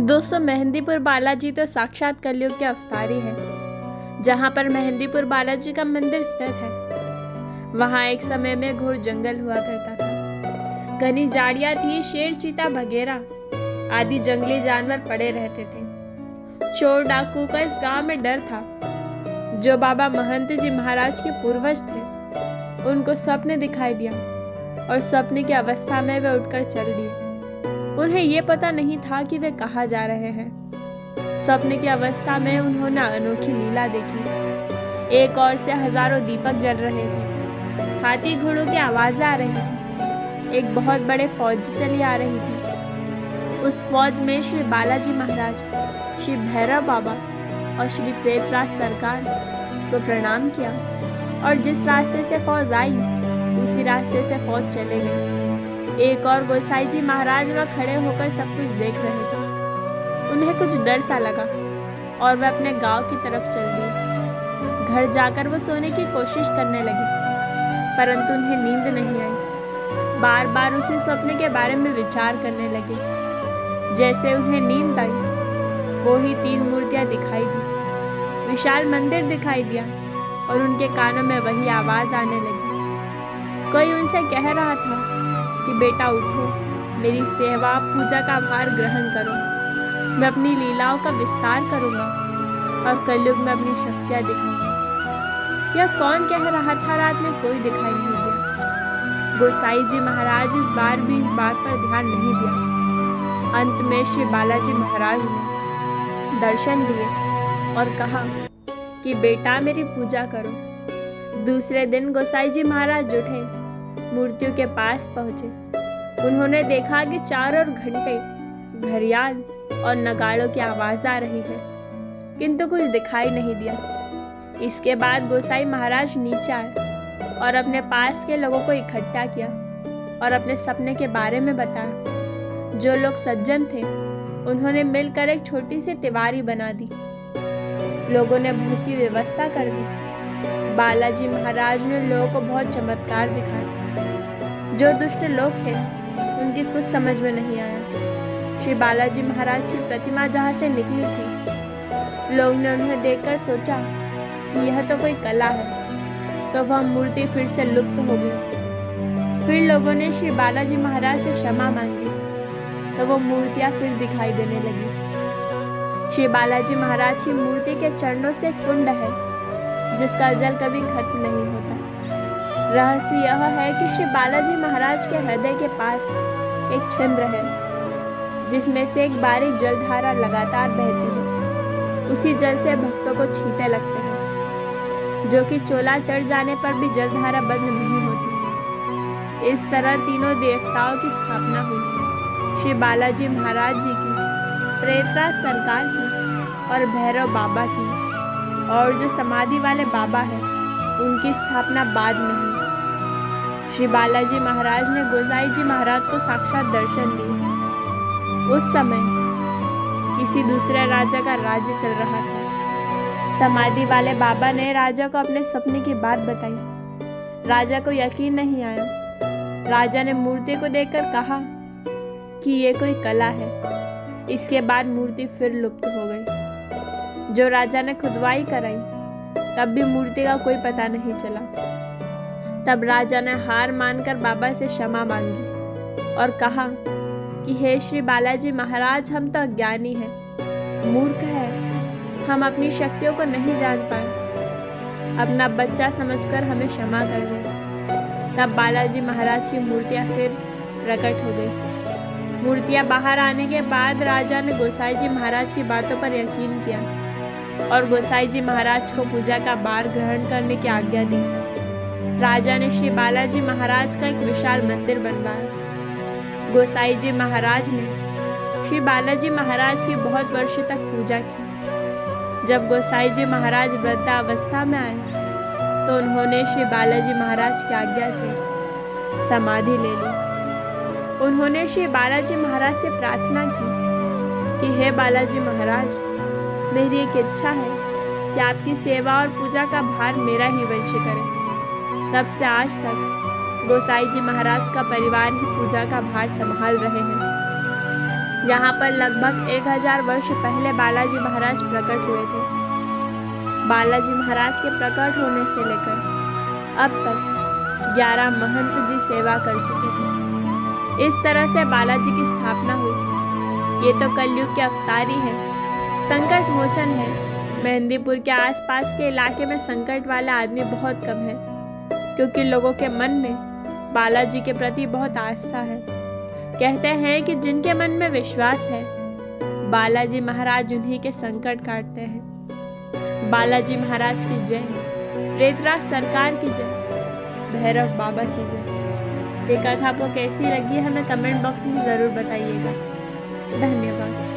दोस्तों, मेहंदीपुर बालाजी तो साक्षात कलयुग के अवतारी है। जहाँ पर मेहंदीपुर बालाजी का मंदिर स्थित है, वहाँ एक समय में घोर जंगल हुआ करता था। घनी झाड़ियाँ थी, शेर, चीता, बघेरा आदि जंगली जानवर पड़े रहते थे। चोर डाकू का इस गांव में डर था। जो बाबा महंत जी महाराज के पूर्वज थे, उनको स्वप्न दिखाई दिया और स्वप्न की अवस्था में वे उठकर चल दिए। उन्हें ये पता नहीं था कि वे कहाँ जा रहे हैं। स्वप्न की अवस्था में उन्होंने अनोखी लीला देखी। एक ओर से हजारों दीपक जल रहे थे, हाथी घोड़ों की आवाजें आ रही थी, एक बहुत बड़े फौज चली आ रही थी। उस फौज में श्री बालाजी महाराज, श्री भैरव बाबा और श्री प्रेतराज सरकार को प्रणाम किया और जिस रास्ते से फौज आई उसी रास्ते से फौज चले गई। एक और गोसाई जी महाराज वहाँ खड़े होकर सब कुछ देख रहे थे। उन्हें कुछ डर सा लगा और वे अपने गांव की तरफ चल दिए। घर जाकर वो सोने की कोशिश करने लगे, परंतु उन्हें नींद नहीं आई। बार बार उसी स्वप्न के बारे में विचार करने लगे। जैसे उन्हें नींद आई, वो ही 3 मूर्तियां दिखाई दी। विशाल मंदिर दिखाई दिया और उनके कानों में वही आवाज आने लगी। कोई उनसे कह रहा था कि बेटा उठो, मेरी सेवा पूजा का भार ग्रहण करो। मैं अपनी लीलाओं का विस्तार करूंगा और कलयुग में अपनी शक्तियां दिखाऊंगा। यह कौन कह रहा था? रात में कोई दिखाई नहीं दिया। गोसाई जी महाराज इस बार भी इस बात पर ध्यान नहीं दिया। अंत में श्री बालाजी महाराज ने दर्शन दिए और कहा कि बेटा मेरी पूजा करो। दूसरे दिन गोसाई जी महाराज उठे, मूर्तियों के पास पहुंचे। उन्होंने देखा कि चारों ओर घंटे, घड़ियाल और नगाड़ों की आवाज आ रही है, किंतु कुछ दिखाई नहीं दिया। इसके बाद गोसाई महाराज नीचे आए और अपने पास के लोगों को इकट्ठा किया और अपने सपने के बारे में बताया। जो लोग सज्जन थे, उन्होंने मिलकर एक छोटी सी तिवारी बना दी। लोगों ने भोग की व्यवस्था कर दी। बालाजी महाराज ने लोगों को बहुत चमत्कार दिखाया। जो दुष्ट लोग थे, उनकी कुछ समझ में नहीं आया। श्री बालाजी महाराज की प्रतिमा जहाँ से निकली थी, लोग ने उन्हें देखकर सोचा कि यह तो कोई कला है, तो वह मूर्ति फिर से लुप्त हो गई। फिर लोगों ने श्री बालाजी महाराज से क्षमा मांगी, तो वो मूर्तियाँ फिर दिखाई देने लगी। श्री बालाजी महाराज की मूर्ति के चरणों से एक कुंड है, जिसका जल कभी खत्म नहीं होता। रहस्य यह है कि श्री बालाजी महाराज के हृदय के पास एक छिद्र है, जिसमें से एक बारीक जलधारा लगातार बहती है। उसी जल से भक्तों को छींटे लगते हैं, जो कि चोला चढ़ जाने पर भी जलधारा बंद नहीं होती। इस तरह तीनों देवताओं की स्थापना हुई, श्री बालाजी महाराज जी की, प्रेतराज सरकार की और भैरव बाबा की। और जो समाधि वाले बाबा हैं, उनकी स्थापना बाद में हुई। श्री बालाजी महाराज ने गोसाई जी महाराज को साक्षात दर्शन दिए। उस समय किसी दूसरे राजा का राज्य चल रहा था। समाधि वाले बाबा ने राजा को अपने सपने की बात बताई। राजा को यकीन नहीं आया। राजा ने मूर्ति को देखकर कहा कि ये कोई कला है। इसके बाद मूर्ति फिर लुप्त हो गई। जो राजा ने खुदवाई कराई, तब भी मूर्ति का कोई पता नहीं चला। तब राजा ने हार मानकर बाबा से क्षमा मांगी और कहा कि हे श्री बालाजी महाराज, हम तो अज्ञानी हैं, मूर्ख हैं, हम अपनी शक्तियों को नहीं जान पाए। अपना बच्चा समझकर हमें क्षमा कर दें। तब बालाजी महाराज की मूर्तियाँ फिर प्रकट हो गई। मूर्तियाँ बाहर आने के बाद राजा ने गोसाई जी महाराज की बातों पर यकीन किया और गोसाई जी महाराज को पूजा का भार ग्रहण करने की आज्ञा दी। राजा ने श्री बालाजी महाराज का एक विशाल मंदिर बनवाया। गोसाई जी महाराज ने श्री बालाजी महाराज की बहुत वर्षों तक पूजा की। जब गोसाई जी महाराज वृद्धावस्था में आए, तो उन्होंने श्री बालाजी महाराज की आज्ञा से समाधि ले ली। उन्होंने श्री बालाजी महाराज से प्रार्थना की कि हे बालाजी महाराज, मेरी एक इच्छा है कि आपकी सेवा और पूजा का भार मेरा ही वंश करे। तब से आज तक गोसाई जी महाराज का परिवार ही पूजा का भार संभाल रहे हैं। यहाँ पर लगभग 1000 वर्ष पहले बालाजी महाराज प्रकट हुए थे। बालाजी महाराज के प्रकट होने से लेकर अब तक 11 महंत जी सेवा कर चुके हैं। इस तरह से बालाजी की स्थापना हुई। ये तो कलयुग के अवतारी है, संकट मोचन है। मेहंदीपुर के आसपास के इलाके में संकट वाला आदमी बहुत कम है, क्योंकि लोगों के मन में बालाजी के प्रति बहुत आस्था है। कहते हैं कि जिनके मन में विश्वास है, बालाजी महाराज उन्हीं के संकट काटते हैं। बालाजी महाराज की जय, प्रेतराज सरकार की जय, भैरव बाबा की जय। ये कथा आपको कैसी लगी हमें कमेंट बॉक्स में ज़रूर बताइएगा। धन्यवाद।